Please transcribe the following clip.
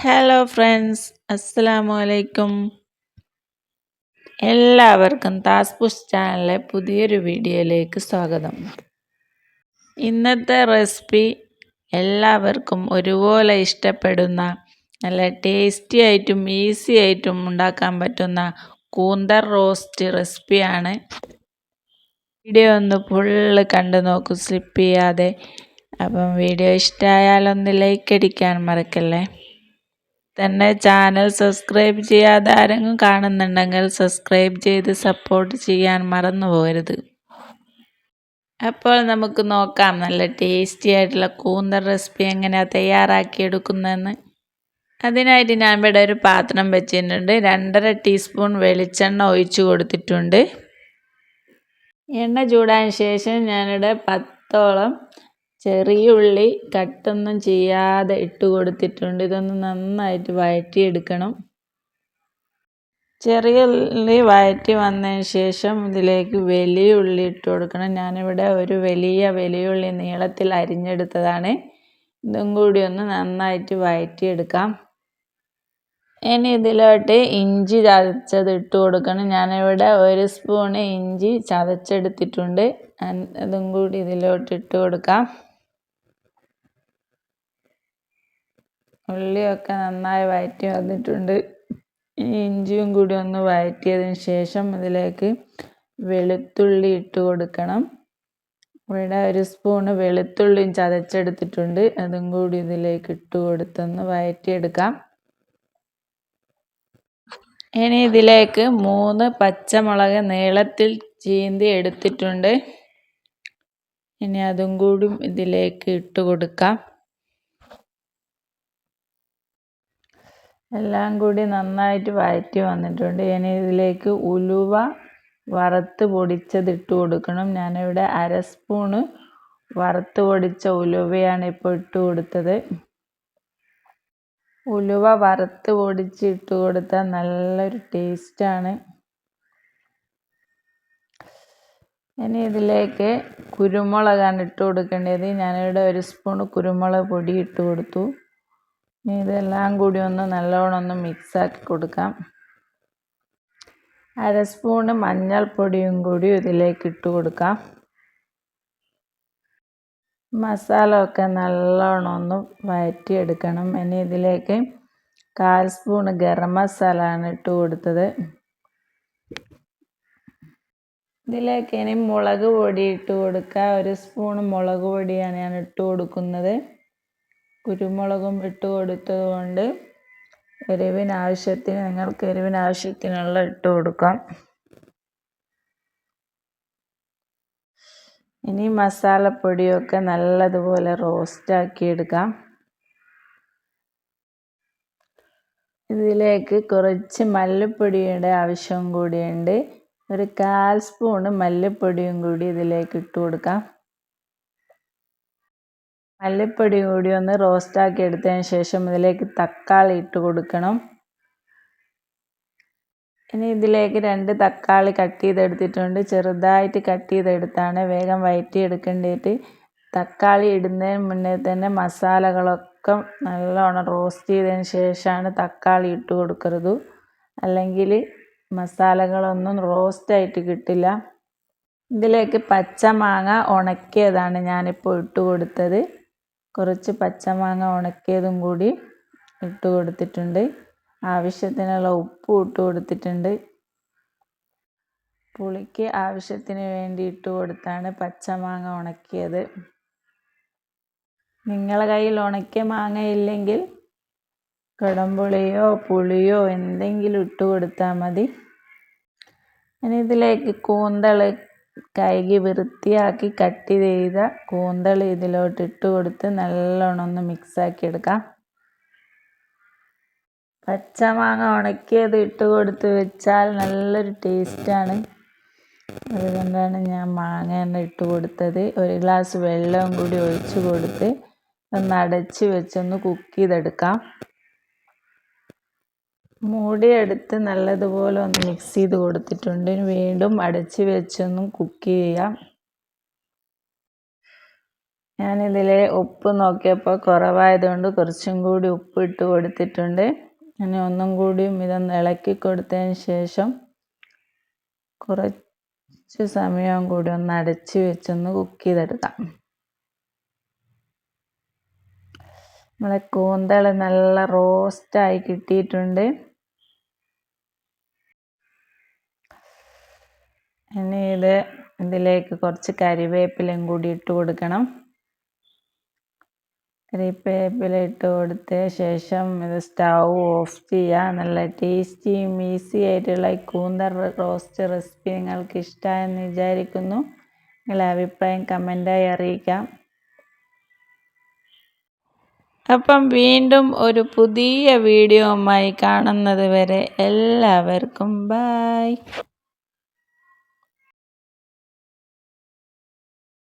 Hello friends, അസ്സലാമു അലൈക്കും. എല്ലാവർക്കും താസ്പുഷ് ചാനലിലെ പുതിയൊരു വീഡിയോയിലേക്ക് സ്വാഗതം. ഇന്നത്തെ റെസിപ്പി എല്ലാവർക്കും ഒരുപോലെ ഇഷ്ടപ്പെടുന്ന നല്ല ടേസ്റ്റി ആയിട്ടും ഈസി ആയിട്ടും ഉണ്ടാക്കാൻ പറ്റുന്ന കൂന്തർ റോസ്റ്റ് റെസിപ്പിയാണ്. വീഡിയോ ഒന്ന് ഫുള്ള് കണ്ടു നോക്കൂ, സ്ലിപ്പ് ചെയ്യാതെ. അപ്പം വീഡിയോ ഇഷ്ടമായാലൊന്ന് ലൈക്ക് അടിക്കാൻ മറക്കല്ലേ. തന്നെ ചാനൽ സബ്സ്ക്രൈബ് ചെയ്യാതെ ആരെങ്കിലും കാണുന്നുണ്ടെങ്കിൽ സബ്സ്ക്രൈബ് ചെയ്ത് സപ്പോർട്ട് ചെയ്യാൻ മറന്നു പോകരുത്. അപ്പോൾ നമുക്ക് നോക്കാം നല്ല ടേസ്റ്റി ആയിട്ടുള്ള കൂന്തൽ റെസിപ്പി എങ്ങനെയാണ് തയ്യാറാക്കിയെടുക്കുന്നതെന്ന്. അതിനായിട്ട് ഞാൻ ഇവിടെ ഒരു പാത്രം വെച്ചിട്ടുണ്ട്. 2.5 ടീസ്പൂൺ വെളിച്ചെണ്ണ ഒഴിച്ചു കൊടുത്തിട്ടുണ്ട്. എണ്ണ ചൂടായ ശേഷം ഞാനിവിടെ 10ഓളം ചെറിയ ഉള്ളി കട്ടൊന്നും ചെയ്യാതെ ഇട്ട് കൊടുത്തിട്ടുണ്ട്. ഇതൊന്ന് നന്നായിട്ട് വഴറ്റിയെടുക്കണം. ചെറിയ ഉള്ളി വഴറ്റി വന്നതിന് ശേഷം ഇതിലേക്ക് വലിയ ഉള്ളി ഇട്ട് കൊടുക്കണം. ഞാനിവിടെ ഒരു വലിയ ഉള്ളി നീളത്തിൽ അരിഞ്ഞെടുത്തതാണ്. ഇതും കൂടി ഒന്ന് നന്നായിട്ട് വഴറ്റിയെടുക്കാം. ഇനി ഇതിലോട്ട് ഇഞ്ചി ചതച്ചത് ഇട്ട് കൊടുക്കണം. ഞാനിവിടെ 1 സ്പൂണ് ഇഞ്ചി ചതച്ചെടുത്തിട്ടുണ്ട്. അതും കൂടി ഇതിലോട്ട് ഇട്ട് കൊടുക്കാം. ഉള്ളിയൊക്കെ നന്നായി വഴറ്റി വന്നിട്ടുണ്ട്. ഈ ഇഞ്ചിയും കൂടി ഒന്ന് വഴറ്റിയതിന് ശേഷം ഇതിലേക്ക് വെളുത്തുള്ളി ഇട്ട് കൊടുക്കണം. ഇവിടെ 1 സ്പൂണ് വെളുത്തുള്ളിയും ചതച്ചെടുത്തിട്ടുണ്ട്. അതും കൂടി ഇതിലേക്ക് ഇട്ട് കൊടുത്തൊന്ന് വഴറ്റിയെടുക്കാം. ഇനി ഇതിലേക്ക് 3 പച്ചമുളക് നീളത്തിൽ ചീന്തി എടുത്തിട്ടുണ്ട്. ഇനി അതും കൂടി ഇതിലേക്ക് ഇട്ട് കൊടുക്കാം. എല്ലാം കൂടി നന്നായിട്ട് വഴറ്റി വന്നിട്ടുണ്ട്. ഇനി ഇതിലേക്ക് ഉലുവ വറുത്ത് പൊടിച്ചത് ഇട്ട് കൊടുക്കണം. ഞാനിവിടെ 1/2 സ്പൂണ് വറുത്ത് പൊടിച്ച ഉലുവയാണ് ഇപ്പോൾ ഇട്ട് കൊടുത്തത്. ഉലുവ വറുത്ത് പൊടിച്ച് ഇട്ട് കൊടുത്താൽ നല്ലൊരു ടേസ്റ്റാണ്. ഇനി ഇതിലേക്ക് കുരുമുളകാണ് ഇട്ട് കൊടുക്കേണ്ടത്. ഞാനിവിടെ 1 സ്പൂണ് കുരുമുളക് പൊടി ഇട്ട് കൊടുത്തു. ഇനി ഇതെല്ലാം കൂടി ഒന്ന് നല്ലോണം ഒന്ന് മിക്സാക്കി കൊടുക്കാം. 1/2 സ്പൂണ് മഞ്ഞൾപ്പൊടിയും കൂടി ഇതിലേക്ക് ഇട്ട് കൊടുക്കാം. മസാല ഒക്കെ നല്ലോണം ഒന്ന് വഴറ്റിയെടുക്കണം. ഇനി ഇതിലേക്ക് 1/4 സ്പൂണ് ഗരം മസാല ആണ് ഇട്ട് കൊടുത്തത്. ഇതിലേക്ക് ഇനി മുളക് പൊടി ഇട്ട് കൊടുക്കുക. 1 സ്പൂണ് മുളക് പൊടിയാണ് ഞാൻ ഇട്ട് കൊടുക്കുന്നത്. കുരുമുളകും ഇട്ട് കൊടുത്തത് കൊണ്ട് നിങ്ങൾക്ക് എരിവിനാവശ്യത്തിനുള്ള ഇട്ട് കൊടുക്കാം. ഇനി മസാലപ്പൊടിയൊക്കെ നല്ലതുപോലെ റോസ്റ്റാക്കി എടുക്കാം. ഇതിലേക്ക് കുറച്ച് മല്ലിപ്പൊടിയുടെ ആവശ്യം കൂടിയുണ്ട്. 1/4 സ്പൂണ് മല്ലിപ്പൊടിയും കൂടി ഇതിലേക്ക് ഇട്ട് കൊടുക്കാം. മല്ലിപ്പൊടി കൂടി ഒന്ന് റോസ്റ്റാക്കി എടുത്തതിന് ശേഷം ഇതിലേക്ക് തക്കാളി ഇട്ട് കൊടുക്കണം. ഇനി ഇതിലേക്ക് 2 തക്കാളി കട്ട് ചെയ്തെടുത്തിട്ടുണ്ട്. ചെറുതായിട്ട് കട്ട് ചെയ്തെടുത്താണ്. വേഗം വഴറ്റിയെടുക്കേണ്ടിയിട്ട് തക്കാളി ഇടുന്നതിന് മുന്നേ തന്നെ മസാലകളൊക്കെ നല്ലോണം റോസ്റ്റ് ചെയ്തതിന് ശേഷമാണ് തക്കാളി ഇട്ട് കൊടുക്കരുത്. അല്ലെങ്കിൽ മസാലകളൊന്നും റോസ്റ്റായിട്ട് കിട്ടില്ല. ഇതിലേക്ക് പച്ചമാങ്ങ ഉണക്കിയതാണ് ഞാനിപ്പോൾ ഇട്ട് കൊടുത്തത്. കുറച്ച് പച്ചമാങ്ങ ഉണക്കിയതും കൂടി ഇട്ട് കൊടുത്തിട്ടുണ്ട്. ആവശ്യത്തിനുള്ള ഉപ്പ് ഇട്ട് കൊടുത്തിട്ടുണ്ട്. പുളിക്ക് ആവശ്യത്തിന് വേണ്ടി ഇട്ട് കൊടുത്താണ് പച്ചമാങ്ങ ഉണക്കിയത്. നിങ്ങളുടെ കയ്യിൽ ഉണക്കിയ മാങ്ങ ഇല്ലെങ്കിൽ കുടംപുളിയോ പുളിയോ എന്തെങ്കിലും ഇട്ട് കൊടുത്താൽ മതി. ഇനി ഇതിലേക്ക് കൂന്തൽ കഴുകി വൃത്തിയാക്കി കട്ട് ചെയ്ത കൂന്തൽ ഇതിലോട്ട് ഇട്ട് കൊടുത്ത് നല്ലോണം ഒന്ന് മിക്സാക്കി എടുക്കാം. പച്ചമാങ്ങ ഉണക്കിയത് ഇട്ട് കൊടുത്ത് വെച്ചാൽ നല്ലൊരു ടേസ്റ്റാണ്. അതുകൊണ്ടാണ് ഞാൻ മാങ്ങ തന്നെ ഇട്ട് കൊടുത്തത്. 1 ഗ്ലാസ് വെള്ളവും കൂടി ഒഴിച്ച് കൊടുത്ത് ഒന്ന് അടച്ച് വെച്ചൊന്ന് കുക്ക് ചെയ്തെടുക്കാം. മൂടിയെടുത്ത് നല്ലതുപോലെ ഒന്ന് മിക്സ് ചെയ്ത് കൊടുത്തിട്ടുണ്ട്. വീണ്ടും അടച്ച് വെച്ചൊന്നും കുക്ക് ചെയ്യാം. ഞാനിതിൽ ഉപ്പ് നോക്കിയപ്പോൾ കുറവായതുകൊണ്ട് കുറച്ചും കൂടി ഉപ്പ് ഇട്ട് കൊടുത്തിട്ടുണ്ട്. ഇനി ഒന്നും കൂടിയും ഇതൊന്ന് ഇളക്കി കൊടുത്തതിന് ശേഷം കുറച്ച് സമയം കൂടി ഒന്ന് അടച്ച് വെച്ചൊന്ന് കുക്ക് ചെയ്തെടുക്കാം. നമ്മളെ കൂന്തൽ നല്ല റോസ്റ്റായി കിട്ടിയിട്ടുണ്ട്. ഇനി ഇതിലേക്ക് കുറച്ച് കരിവേപ്പിലയും കൂടി ഇട്ട് കൊടുക്കണം. കരിവേപ്പില ഇട്ട് കൊടുത്ത ശേഷം ഇത് സ്റ്റൗ ഓഫ് ചെയ്യുക. നല്ല ടേസ്റ്റിയും ഈസി ആയിട്ടുള്ള ഈ കൂന്തൽ റോസ്റ്റ് റെസിപ്പി നിങ്ങൾക്ക് ഇഷ്ടമായെന്ന് വിചാരിക്കുന്നു. നിങ്ങളുടെ അഭിപ്രായം കമൻറ്റായി അറിയിക്കാം. അപ്പം വീണ്ടും ഒരു പുതിയ വീഡിയോയുമായി കാണുന്നത് വരെ എല്ലാവർക്കും ബൈ.